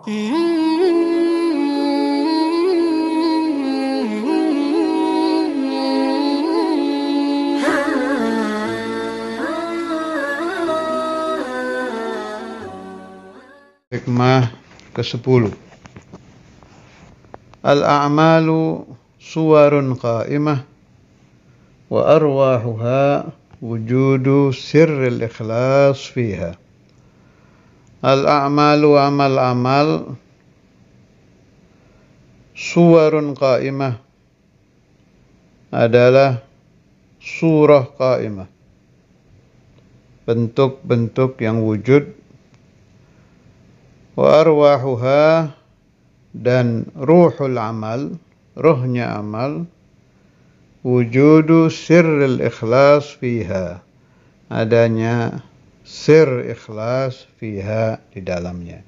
Hikmah ke-10. Al-a'malu suwarun qa'imah wa arwahuha wujudu sirril ikhlas fiha. Al-a'malu amal-amal suwarun qa'imah adalah surah qa'imah, bentuk-bentuk yang wujud, wa arwahuha, dan ruhul amal, ruhnya amal, wujudu sirril ikhlas fiha, adanya sir ikhlas fiha di dalamnya.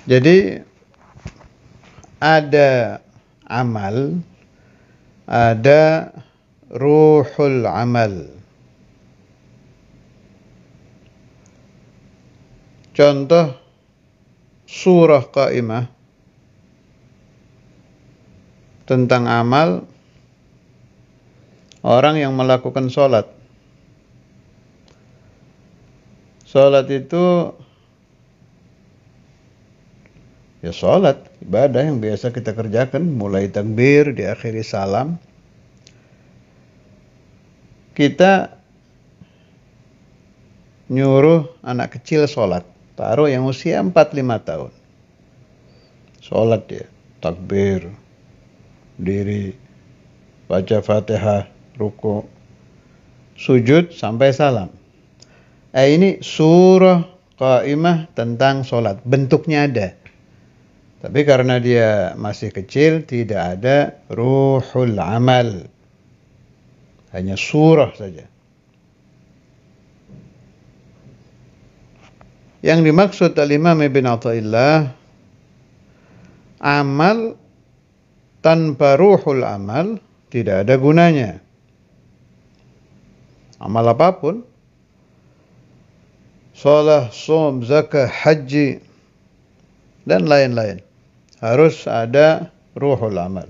Jadi ada amal, ada ruhul amal. Contoh surah qaimah tentang amal orang yang melakukan sholat. Sholat itu ya sholat, ibadah yang biasa kita kerjakan, mulai takbir, diakhiri salam. Kita nyuruh anak kecil sholat, taruh yang usia 4-5 tahun. Sholat dia, takbir, diri, baca Fatihah, ruku, sujud sampai salam. Ini surah qaimah tentang sholat, bentuknya ada. Tapi karena dia masih kecil, tidak ada ruhul amal. Hanya surah saja. Yang dimaksud Al-Imam Ibn Athaillah, amal tanpa ruhul amal tidak ada gunanya. Amal apapun, shalah, shaum, zakah, haji, dan lain-lain, harus ada ruhul amal.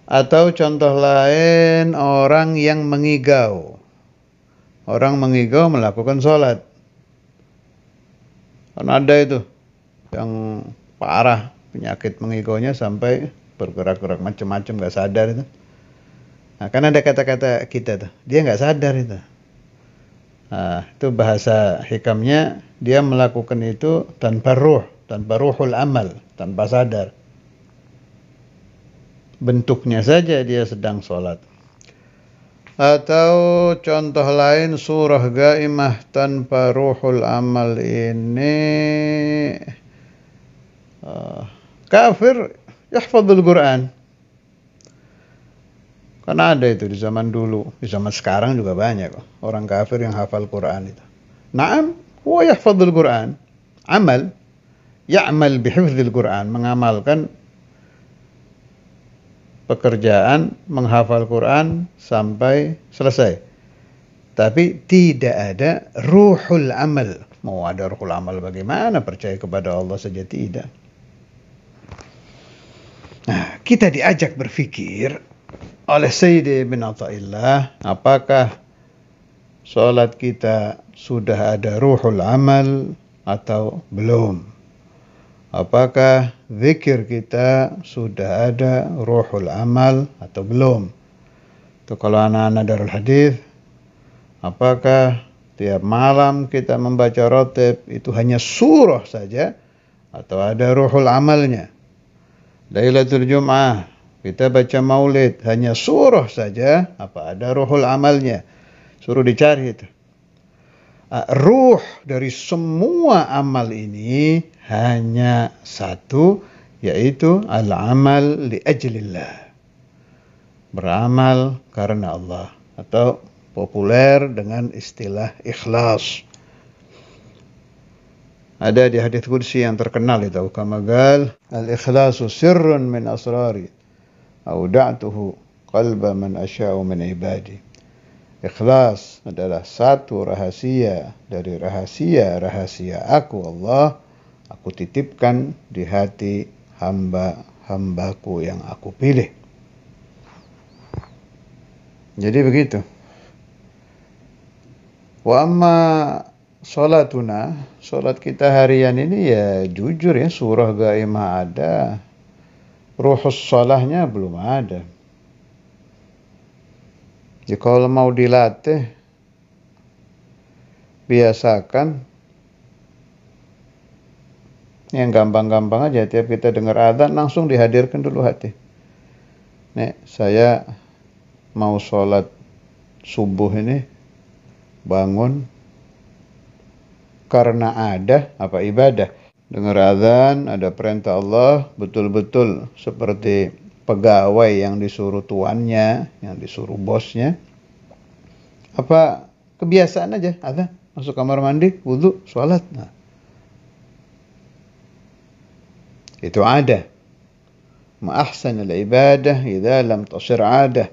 Atau contoh lain, orang yang mengigau. Orang mengigau melakukan sholat. Kan ada itu yang parah, penyakit mengigaunya sampai bergerak-gerak macam-macam, gak sadar itu. Nah, kan ada kata-kata kita tuh, dia gak sadar itu. Nah, itu bahasa hikamnya, dia melakukan itu tanpa ruh, tanpa ruhul amal, tanpa sadar. Bentuknya saja dia sedang sholat. Atau contoh lain, surah qaimah tanpa ruhul amal ini kafir yahfadzul Quran. Karena ada itu di zaman dulu, di zaman sekarang juga banyak kok orang kafir yang hafal Quran itu. Naam, huwa yahfadzul Quran, amal, ya'mal bihifdzil Quran, mengamalkan pekerjaan menghafal Quran sampai selesai. Tapi tidak ada ruhul amal. Mau ada ruhul amal bagaimana? Percaya kepada Allah saja tidak. Nah, kita diajak berpikir oleh Sayyid Ibn Athaillah, apakah sholat kita sudah ada ruhul amal atau belum? Apakah zikir kita sudah ada ruhul amal atau belum? Itu kalau anak-anak Darul Hadis, apakah tiap malam kita membaca rotib itu hanya surah saja atau ada ruhul amalnya? Lailatul Jum'ah kita baca maulid hanya surah saja, apa ada ruhul amalnya? Suruh dicari itu. Ruh dari semua amal ini hanya satu, yaitu al-amal li ajlillah, beramal karena Allah, atau populer dengan istilah ikhlas. Ada di hadits qudsi yang terkenal itu, kama qal al-ikhlasu sirrun min asrari auda'tuhu qalba man asya'u min ibadi. Ikhlas adalah satu rahasia dari rahasia-rahasia aku Allah. Aku titipkan di hati hamba-hambaku yang aku pilih. Jadi begitu. Wa amma sholatuna, sholat kita harian ini ya jujur ya, surah gaimah ada, ruhus sholahnya belum ada. Jadi kalau mau dilatih, biasakan yang gampang-gampang aja, tiap kita dengar adzan langsung dihadirkan dulu hati. Nek, saya mau sholat subuh ini, bangun karena ada apa ibadah. Dengar adzan, ada perintah Allah, betul-betul seperti pegawai yang disuruh tuannya, yang disuruh bosnya. Apa kebiasaan aja, adzan, masuk kamar mandi, wudu, sholat. Nah, itu ada. Ma ahsanul ibadah idza lam tasir adah.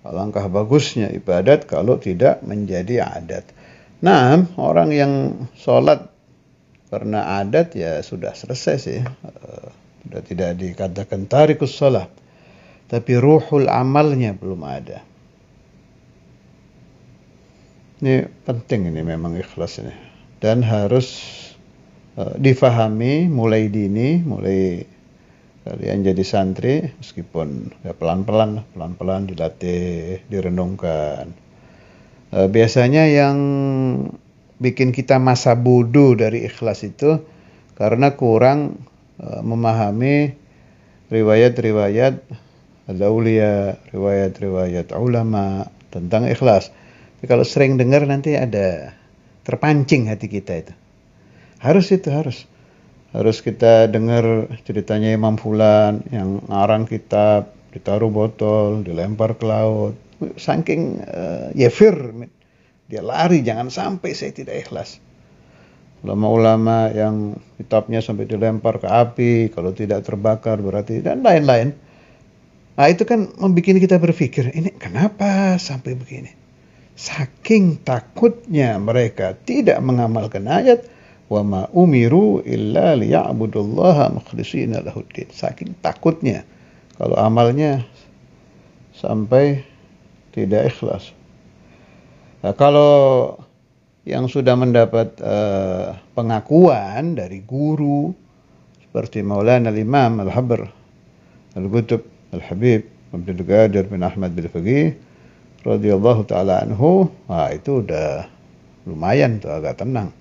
Alangkah bagusnya ibadat kalau tidak menjadi adat. Nah, orang yang sholat karena adat ya sudah selesai sih. Sudah tidak dikatakan tarikus sholat. Tapi ruhul amalnya belum ada. Ini penting ini memang ikhlas ini. Dan harus difahami mulai dini, mulai kalian jadi santri, meskipun ya pelan-pelan dilatih, direnungkan. Biasanya yang bikin kita masa bodoh dari ikhlas itu karena kurang memahami riwayat-riwayat al-auliya, riwayat-riwayat ulama tentang ikhlas. Tapi kalau sering dengar nanti ada terpancing hati kita itu. Harus kita dengar ceritanya Imam Fulan yang ngarang kitab, ditaruh botol, dilempar ke laut. Saking yefir, dia lari, jangan sampai saya tidak ikhlas. Ulama-ulama yang kitabnya sampai dilempar ke api, kalau tidak terbakar berarti, dan lain-lain. Nah itu kan membuat kita berpikir, ini kenapa sampai begini? Saking takutnya mereka tidak mengamalkan ayat, wa ma umiru illa liya'budullaha mukhlishina lahuddin. Saking takutnya kalau amalnya sampai tidak ikhlas. Nah, kalau yang sudah mendapat pengakuan dari guru seperti Maulana Imam Al-Habr Al-Qutb Al-Habib Abdul Qadir bin Ahmad bin Faqih radhiyallahu taala anhu, nah itu udah lumayan tuh, agak tenang.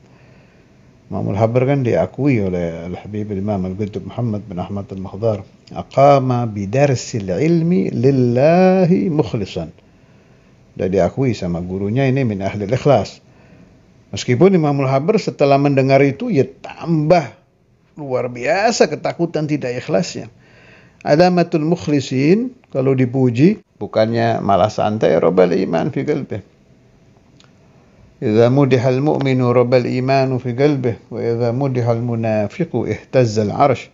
Imam Al-Habr kan diakui oleh Al-Habib Imam Al-Qutb Muhammad bin Ahmad Al-Makhdar, aqama bidarsil ilmi lillahi mukhlisan. Sudah diakui sama gurunya ini min ahli ikhlas. Meskipun Imam Al-Habr setelah mendengar itu ya tambah luar biasa ketakutan tidak ikhlasnya. Alamatul mukhlisin, kalau dipuji bukannya malah santai, rabbal iman fi qalbih. Idza mudihal mu'minu rabbal imanu fi qalbih wa idza mudihal munafiqu ihtazzal 'arsy.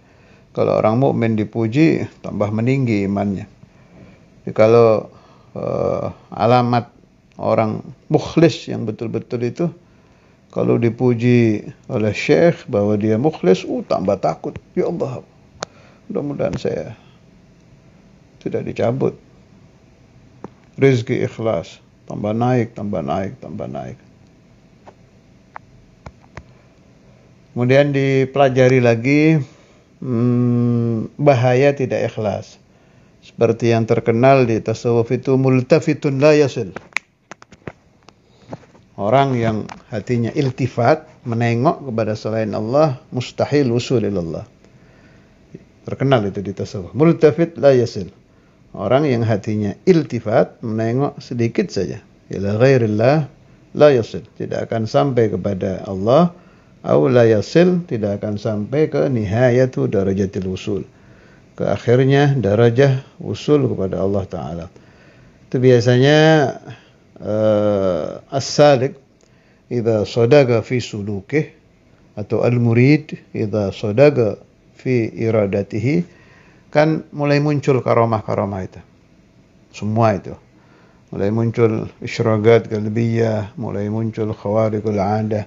Kalau orang mukmin dipuji tambah meninggi imannya. Jadi kalau alamat orang mukhlis yang betul-betul itu, kalau dipuji oleh syekh bahwa dia mukhlis, tambah takut. Ya Allah, mudah-mudahan saya tidak dicabut. Rezeki ikhlas, tambah naik. Kemudian dipelajari lagi bahaya tidak ikhlas. Seperti yang terkenal di tasawuf itu multafitun la yasil. Orang yang hatinya iltifat, menengok kepada selain Allah, mustahil usul ilallah. Terkenal itu di tasawuf. Multafit la yasil. Orang yang hatinya iltifat, menengok sedikit saja, ila ghairillah la yasil. Tidak akan sampai kepada Allah, atau la yasil, tidak akan sampai ke nihayatu darajatil usul. Ke akhirnya darajah usul kepada Allah Ta'ala. Itu biasanya as-salik idza sadaqa fi sulukih, atau al-murid idza sadaqa fi iradatihi, kan mulai muncul karomah-karomah itu. Semua itu. mulai muncul isyragat qalbiyah, mulai muncul khawariqul 'adah.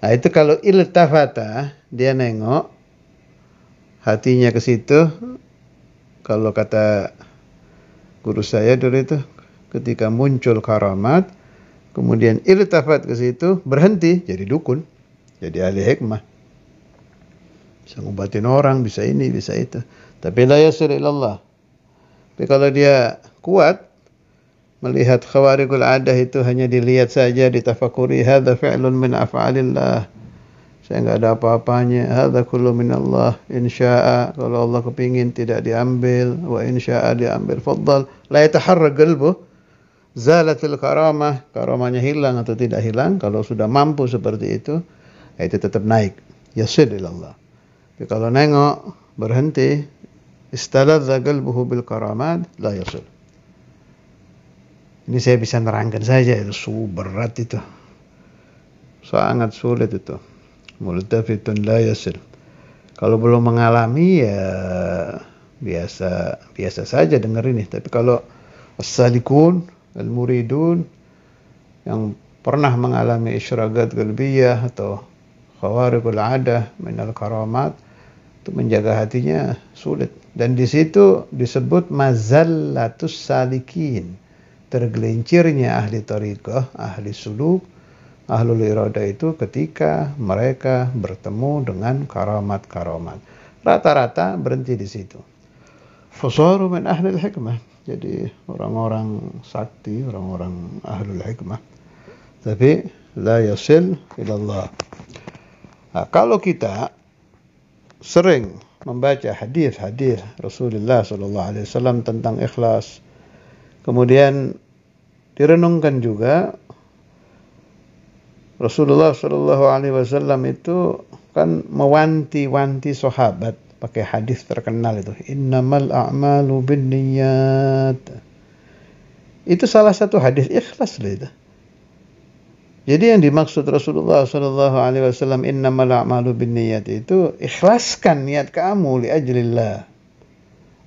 Nah, itu kalau iltafata, dia nengok hatinya ke situ. Kalau kata guru saya dulu itu, ketika muncul karamat, kemudian iltafat ke situ, berhenti, jadi dukun, jadi ahli hikmah. Bisa ngobatin orang, bisa ini, bisa itu. Tapi la yasil ilallah. Tapi kalau dia kuat, melihat khawariqul 'adah itu hanya dilihat saja, ditafakuri, hadza fi'lun min af'alillah. Saya enggak ada apa-apanya. Hadza kullu min Allah. Insya'a, kalau Allah kepingin tidak diambil, wa insya'a diambil. Faddal, la yataharrak qalbuh. Zalatil karamah, karamahnya hilang atau tidak hilang, kalau sudah mampu seperti itu tetap naik. Yasil ilallah. Tapi kalau nengok, berhenti, istaladza qalbuhu bil karamat, la yasil. Ini saya bisa nerangkan saja, itu berat itu. Sangat sulit itu. Multafitun la yasil. Kalau belum mengalami ya biasa saja dengar ini. Tapi kalau as-salikun, al-muridun yang pernah mengalami isyragat qalbiyah atau khawariqul 'adah minal karamat, itu menjaga hatinya sulit. Dan di situ disebut mazallatus salikin. Tergelincirnya ahli tariqah, ahli suluk, ahlul iradah itu ketika mereka bertemu dengan karamat-karamat. Rata-rata berhenti di situ. Fasaru min ahli hikmah. Jadi orang-orang sakti, orang-orang ahlul hikmah. Tapi la yasil ilallah. Nah, kalau kita sering membaca hadis-hadis Rasulullah SAW tentang ikhlas, kemudian direnungkan juga, Rasulullah SAW itu kan mewanti-wanti sahabat pakai hadis terkenal itu, innamal a'malu binniyat. Itu salah satu hadis ikhlas loh itu. Jadi yang dimaksud Rasulullah SAW innamal a'malu binniyat itu, ikhlaskan niat kamu li ajlillah.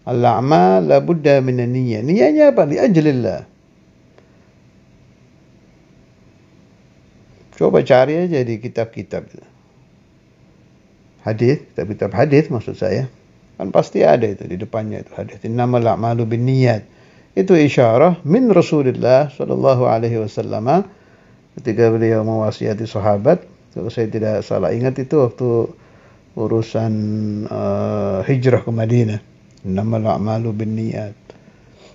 Al-a'mal la budda minan niyyah. Niatnya apa? Li ajlillah. Coba cari aja di kitab-kitab hadis, kitab-kitab hadis maksud saya. Kan pasti ada itu di depannya itu hadis. Innamal a'malu binniyat. Itu isyarah min Rasulullah sallallahu alaihi wasallam ketika beliau mewasiati sahabat. Kalau saya tidak salah ingat itu waktu urusan hijrah ke Madinah. Innamal a'malu binniyat.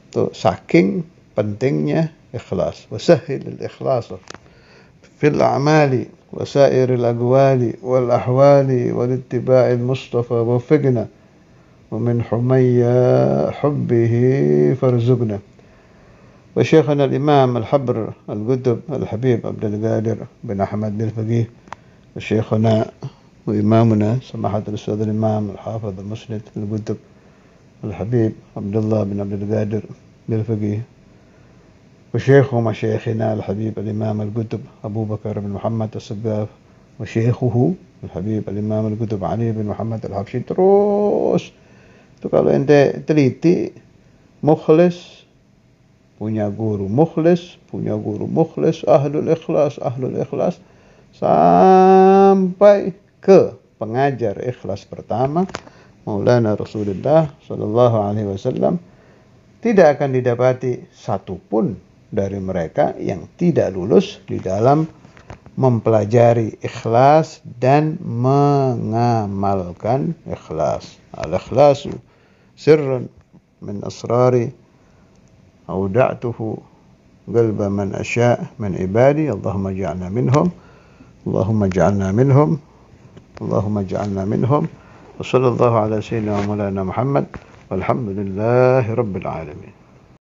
Itu saking pentingnya ikhlas. Wasahhil al-ikhlas fil a'mali وسائر الأقوال والأحوال والاتباع المصطفى وفقنا ومن حبه فارزقنا. وشيخنا الإمام الحبر القطب الحبيب عبد القادر بن أحمد الفقيه، وشيخنا وإمامنا سماحة الأستاذ الإمام الحافظ المسند القطب الحبيب عبد الله بن عبد القادر الفقيه، وشيخ مشايخنا الحبيب الإمام القطب أبو بكر بن محمد السقاف، وشيخه الحبيب الإمام القطب علي بن محمد الحبشي. Terus itu kalau ente teliti, mukhlis punya guru mukhlis, ahlul ikhlas sampai ke pengajar ikhlas pertama Maulana Rasulullah sallallahu alaihi wasallam, tidak akan didapati satupun dari mereka yang tidak lulus di dalam mempelajari ikhlas dan mengamalkan ikhlas. Al-ikhlasu sirrun min asrari awda'tuhu qalba man asya' min ibadi. Allahumma ja'alna minhum, Allahumma ja'alna minhum, Allahumma ja'alna minhum. Wa sallallahu ala sayyidina wa maulana Muhammad walhamdulillahi rabbil alamin.